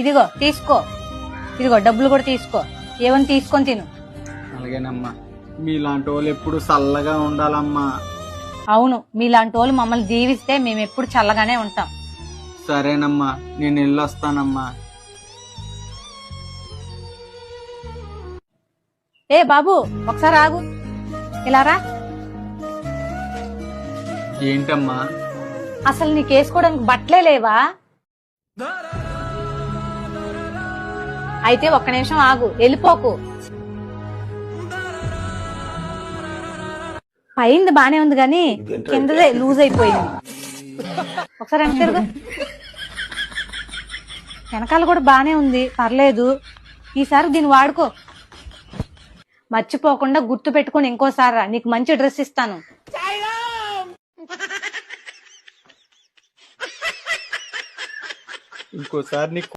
ఇదిగో తీసుకో, ఇదిగో డబ్బులు కూడా తీసుకో, ఏమని తీసుకొని తిను. అలాగేనమ్మా, మీలాంటి వాళ్ళు ఎప్పుడు చల్లగా ఉండాలమ్మా. అవును, మీలాంటి వాళ్ళు మమ్మల్ని జీవిస్తే మేము ఎప్పుడు చల్లగానే ఉంటాం. సరేనమ్మా, నేను వెళ్ళొస్తానమ్మా. ఏ బాబు, ఒకసారి ఆగు, ఇలా రా. ఏంటమ్మా? అసలు నీకు వేసుకోవడానికి బట్టలే లేవా? అయితే ఒక్క నిమిషం ఆగు, వెళ్ళిపోకు. పైంది బానే ఉంది గాని కిందదే లూజ్ అయిపోయింది. ఒకసారి వెనక తిరుగు. వెనకాల కూడా బానే ఉంది, పర్లేదు. ఈసారి దీన్ని వాడుకో. మర్చిపోకుండా గుర్తు పెట్టుకుని ఇంకోసారి నీకు మంచి డ్రెస్ ఇస్తాను. ఇంకోసారి నీకు